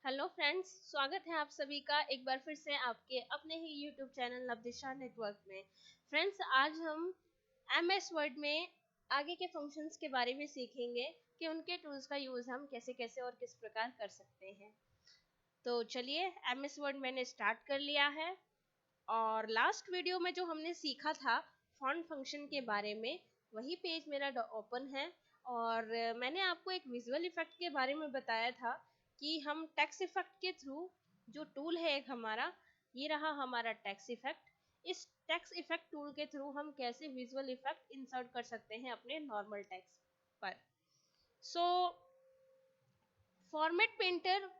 Hello friends, स्वागत है आप सभी का एक बार फिर से आपके अपने ही यूट्यूब चैनल नवदिशा नेटवर्क में। फ्रेंड्स, आज हम एमएस वर्ड में आगे के फंक्शंस के बारे में सीखेंगे कि उनके टूल्स का यूज़ हम कैसे कैसे और किस प्रकार कर सकते हैं। तो चलिए, एमएस वर्ड मैंने स्टार्ट कर लिया है और लास्ट वीडियो में जो हमने सीखा था फॉन्ट फंक्शन के बारे में, वही पेज मेरा ओपन है। और मैंने आपको एक विजुअल इफेक्ट के बारे में बताया था कि हम टेक्स्ट इफेक्ट के थ्रू, जो टूल है एक हमारा, ये रहा हमारा टेक्स्ट इफेक्ट। इस टेक्स्ट इफेक्ट टूल के थ्रू हम कैसे विजुअल इफेक्ट इंसर्ट कर सकते हैं अपने नॉर्मल टेक्स्ट पर। सो फॉर्मेट पेंटर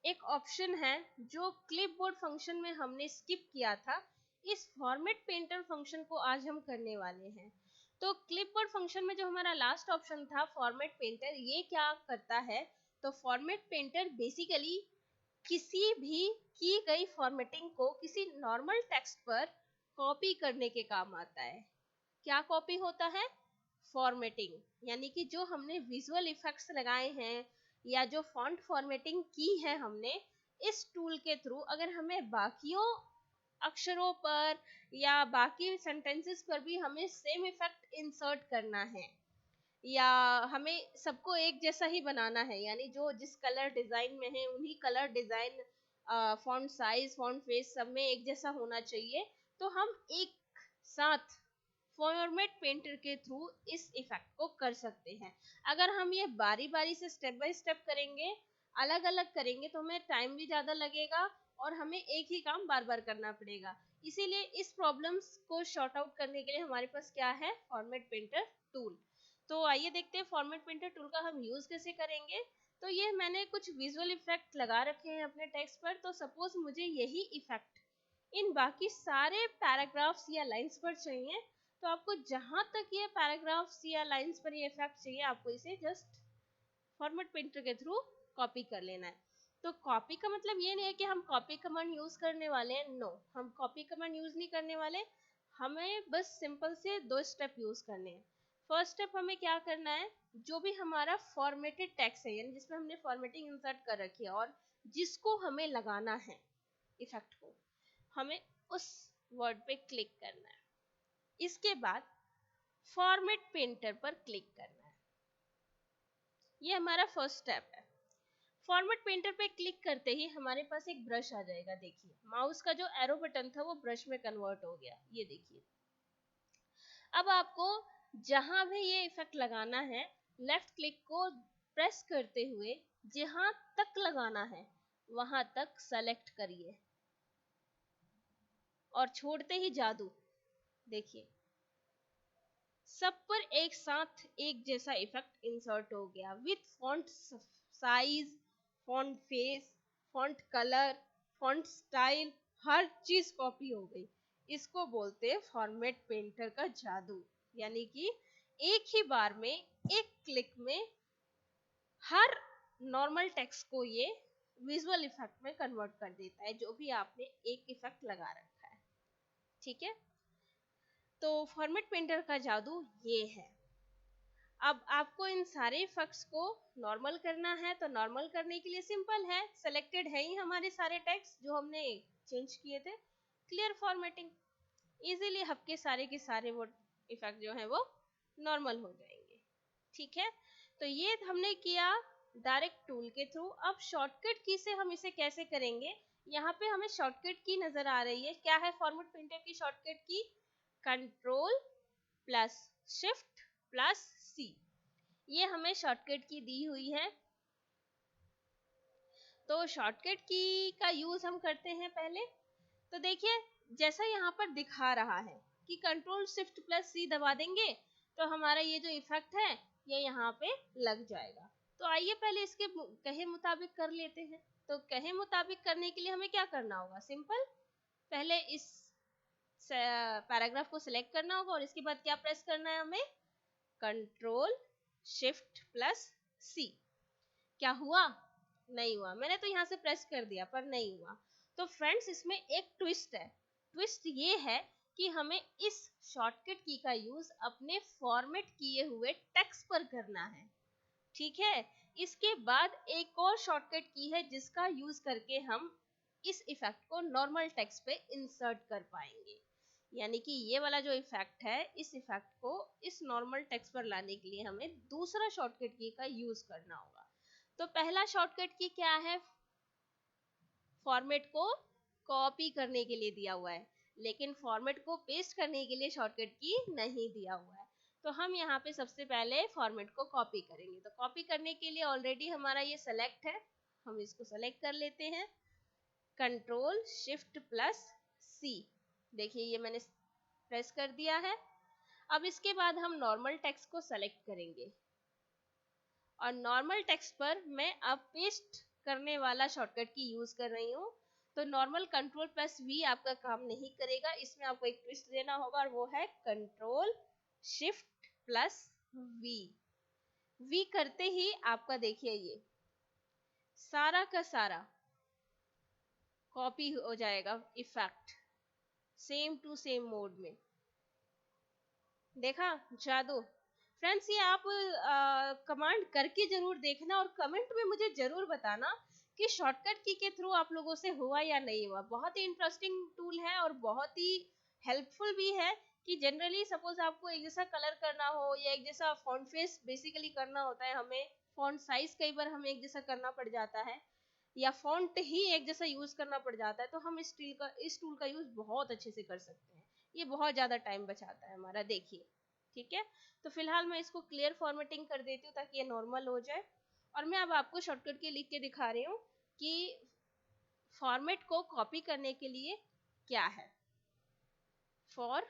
एक ऑप्शन है जो क्लिपबोर्ड फंक्शन में हमने स्किप किया था। इस फॉर्मेट पेंटर फंक्शन को आज हम करने वाले हैं। तो क्लिपबोर्ड फंक्शन में जो हमारा लास्ट ऑप्शन था फॉर्मेट पेंटर, ये क्या करता है? तो फॉर्मेट पेंटर बेसिकली किसी भी की गई फॉर्मेटिंग को किसी नॉर्मल टेक्स्ट पर कॉपी करने के काम आता है। क्या कॉपी होता है? फॉर्मेटिंग, यानी कि जो हमने विजुअल इफेक्ट्स लगाए हैं या जो फॉन्ट फॉर्मेटिंग की है हमने, इस टूल के थ्रू अगर हमें बाकियों अक्षरों पर या बाकी सेंटेंसेस पर भी हमें सेम इफेक्ट इंसर्ट करना है या हमें सबको एक जैसा ही बनाना है, यानी जो जिस कलर डिजाइन में है उन्हीं colour design, font size, font face सब में एक जैसा होना चाहिए, तो हम एक साथ फॉर्मेट पेंटर के थ्रू इस इफेक्ट को कर सकते हैं। अगर हम ये बारी बारी से स्टेप बाय स्टेप करेंगे, अलग अलग करेंगे, तो हमें टाइम भी ज़्यादा लगेगा और हमें एक ही काम बार बार करना पड़ेगा। इसीलिए इस प्रॉब्लम्स को शॉर्ट आउट करने के लिए हमारे पास क्या है? Format painter tool. तो आइए देखते हैं फॉर्मेट पेंटर टूल का हम यूज़ कैसे करेंगे। तो ये मैंने कुछ विजुअल इफेक्ट लगा रखे हैं अपने टेक्स्ट पर। तो सपोज मुझे यही इफेक्ट इन बाकी सारे पैराग्राफ्स या लाइंस पर चाहिए, तो आपको जहां तक ये पैराग्राफ्स या लाइंस पर ये इफेक्ट चाहिए, आपको इसे जस्ट फॉर्मेट पेंटर के थ्रू कॉपी कर लेना है। तो कॉपी का मतलब ये नहीं है कि हम कॉपी कमांड यूज करने वाले हैं। नो, हम कॉपी कमांड यूज नहीं करने वाले। हमें बस सिंपल से दो स्टेप यूज करने हैं। फर्स्ट स्टेप हमें क्या करना है? जो भी हमारा फॉर्मेटेड टेक्स्ट है, यानी जिसमें हमने फॉर्मेटिंग इंसर्ट कर रखी है और जिसको हमें लगाना है इफेक्ट को, हमें उस वर्ड पे क्लिक करना है। इसके बाद फॉर्मेट पेंटर पर क्लिक करना है। ये हमारा फर्स्ट स्टेप है। फॉर्मेट पेंटर पे क्लिक करते ही हमारे पास एक ब्रश आ जाएगा। देखिए, माउस का जो एरो बटन था वो ब्रश में कन्वर्ट हो गया। ये देखिए, अब आपको जहां भी ये इफेक्ट लगाना है, लेफ्ट क्लिक को प्रेस करते हुए जहां तक लगाना है वहां तक सेलेक्ट करिए और छोड़ते ही जादू देखिए, सब पर एक साथ एक जैसा इफेक्ट इंसर्ट हो गया with font size, font face, font colour, font style, हर चीज कॉपी हो गई। इसको बोलते हैं फॉर्मेट पेंटर का जादू। यानी कि एक ही बार में, एक क्लिक में हर नॉर्मल टेक्स्ट को ये विजुअल इफेक्ट में कन्वर्ट कर देता है, जो भी आपने एक इफेक्ट लगा रखा है। ठीक है, तो फॉर्मेट पेंटर का जादू ये है। अब आपको इन सारे इफेक्ट्स को नॉर्मल करना है, तो नॉर्मल करने के लिए सिंपल है, सेलेक्टेड है ही हमारे सारे टेक्स्ट जो हमने चेंज किए थे। क्लियर फॉर्मेटिंग, इजीली आपके सारे के सारे वो इफेक्ट जो है वो नॉर्मल हो जाएंगे। ठीक है, तो ये हमने किया डायरेक्ट टूल के थ्रू। अब शॉर्टकट की से हम इसे कैसे करेंगे? यहाँ पे हमें शॉर्टकट की नजर आ रही है। क्या है फॉर्मेट पेंटर की शॉर्टकट की? कंट्रोल प्लस शिफ्ट प्लस सी, ये हमें शॉर्टकट की दी हुई है। तो शॉर्टकट की का यूज हम करते हैं पहले। तो देखिए, जैसा यहाँ पर दिखा रहा है कि कंट्रोल शिफ्ट प्लस सी दबा देंगे तो हमारा ये जो इफेक्ट है ये यहाँ पे लग जाएगा। तो आइए पहले इसके कहे मुताबिक कर लेते हैं। तो कहे मुताबिक करने के लिए हमें क्या करना होगा? सिंपल, पहले इस पैराग्राफ को सिलेक्ट करना होगा और इसके बाद क्या प्रेस करना है हमें? कंट्रोल शिफ्ट प्लस सी। क्या हुआ? नहीं हुआ। मैंने तो यहाँ से प्रेस कर दिया पर नहीं हुआ। तो फ्रेंड्स, इसमें एक ट्विस्ट है। ट्विस्ट ये है कि हमें इस शॉर्टकट की का यूज अपने फॉर्मेट किए हुए टेक्स्ट पर करना है। ठीक है, इसके बाद एक और शॉर्टकट की है जिसका यूज करके हम इस इफेक्ट को नॉर्मल टेक्स्ट पे इंसर्ट कर पाएंगे। यानी कि ये वाला जो इफेक्ट है, इस इफेक्ट को इस नॉर्मल टेक्स्ट पर लाने के लिए हमें दूसरा शॉर्टकट की का यूज करना होगा। तो पहला शॉर्टकट की क्या है, फॉर्मेट को कॉपी करने के लिए दिया हुआ है, लेकिन फॉर्मेट को पेस्ट करने के लिए शॉर्टकट की नहीं दिया हुआ है। तो हम यहाँ पे सबसे पहले फॉर्मेट को कॉपी करेंगे। तो कॉपी करने के लिए ऑलरेडी हमारा ये सेलेक्ट है, हम इसको सेलेक्ट कर लेते हैं, कंट्रोल शिफ्ट प्लस सी। देखिए ये मैंने प्रेस कर दिया है। अब इसके बाद हम नॉर्मल टेक्स्ट को सेलेक्ट करेंगे और नॉर्मल टेक्स्ट पर मैं अब पेस्ट करने वाला शॉर्टकट की यूज कर रही हूँ। तो नॉर्मल कंट्रोल प्लस वी आपका काम नहीं करेगा, इसमें आपको एक ट्विस्ट देना होगा और वो है control shift plus V. V करते ही आपका देखिए ये सारा का सारा कॉपी हो जाएगा effect, same to same mode में। देखा जादू। फ्रेंड्स ये आप कमांड करके जरूर देखना और कमेंट में मुझे जरूर बताना कि शॉर्टकट की के थ्रू आप लोगों से हुआ या नहीं हुआ। बहुत ही इंटरेस्टिंग टूल है और बहुत ही हेल्पफुल भी है कि जनरली सपोज आपको एक जैसा कलर करना हो या एक जैसा फॉन्ट फेस बेसिकली करना होता है, हमें फॉन्ट साइज कई बार हमें एक जैसा करना पड़ जाता है या फॉन्ट ही एक जैसा यूज करना पड़ जाता है, तो हम इस टूल का यूज बहुत अच्छे से कर सकते हैं। ये बहुत ज्यादा टाइम बचाता है हमारा। देखिए ठीक है, तो फिलहाल मैं इसको क्लियर फॉर्मेटिंग कर देती हूँ ताकि ये नॉर्मल हो जाए। और मैं अब आपको शॉर्टकट के लिख के दिखा रही हूँ कि फॉर्मेट को कॉपी करने के लिए क्या है। फॉर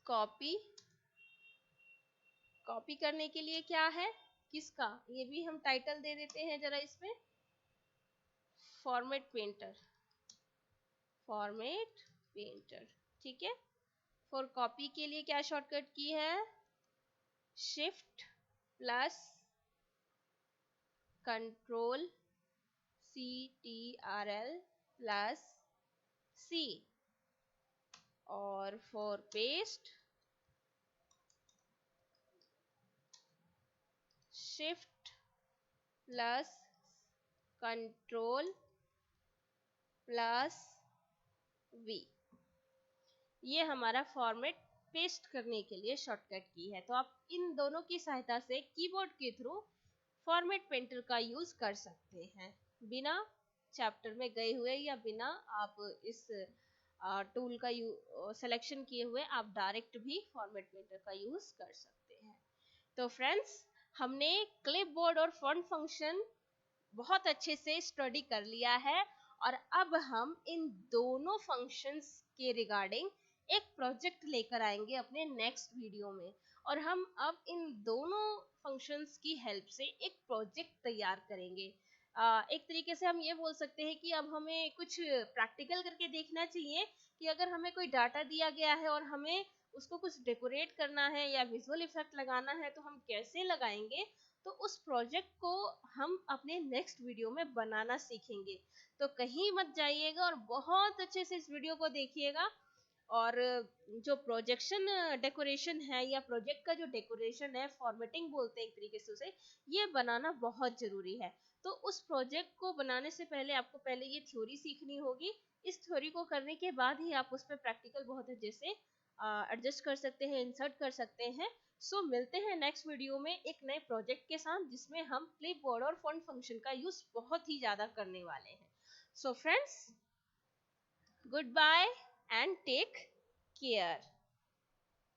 कॉपी करने के लिए क्या है, किसका, ये भी हम टाइटल दे देते हैं जरा इसमें, फॉर्मेट पेंटर। ठीक है। फॉर कॉपी के लिए क्या शॉर्टकट की है, shift plus control CTRL plus C। और for paste shift plus control plus V। ये हमारा फॉर्मेट पेस्ट करने के लिए शॉर्टकट की है। तो आप इन दोनों की सहायता से कीबोर्ड के थ्रू फॉर्मेट पेंटर का यूज कर सकते हैं, बिना चैप्टर में गए हुए या बिना आप इस टूल का सिलेक्शन किए हुए आप डायरेक्ट भी फॉर्मेट पेंटर का यूज कर सकते हैं। तो फ्रेंड्स हमने क्लिपबोर्ड और फॉन्ट फंक्शन बहुत अच्छे से स्टडी कर लिया है और अब हम इन दोनों फंक्शंस के रिगार्डिंग एक प्रोजेक्ट लेकर आएंगे अपने नेक्स्ट वीडियो में। और हम अब इन दोनों फंक्शंस की हेल्प से एक प्रोजेक्ट तैयार करेंगे। एक तरीके से हम ये बोल सकते हैं कि अब हमें कुछ प्रैक्टिकल करके देखना चाहिए कि अगर हमें कोई डाटा दिया गया है और हमें उसको कुछ डेकोरेट करना है या विजुअल इफेक्ट लगाना है तो हम कैसे लगाएंगे। तो उस प्रोजेक्ट को हम अपने नेक्स्ट वीडियो में बनाना सीखेंगे। तो कहीं मत जाइएगा और बहुत अच्छे से इस वीडियो को देखिएगा। और जो प्रोजेक्शन डेकोरेशन है या प्रोजेक्ट का जो डेकोरेशन है, फॉर्मेटिंग बोलते हैं एक तरीके से उसे, ये बनाना बहुत जरूरी है। तो उस प्रोजेक्ट को बनाने से पहले आपको पहले ये थ्योरी सीखनी होगी। इस थ्योरी को करने के बाद ही आप उस पर प्रैक्टिकल बहुत अच्छे से एडजस्ट कर सकते हैं, इंसर्ट कर सकते हैं। सो मिलते हैं नेक्स्ट वीडियो में एक नए प्रोजेक्ट के साथ जिसमें हम क्लिपबोर्ड और फॉन्ट फंक्शन का यूज बहुत ही ज्यादा करने वाले हैं। So friends, goodbye and take care.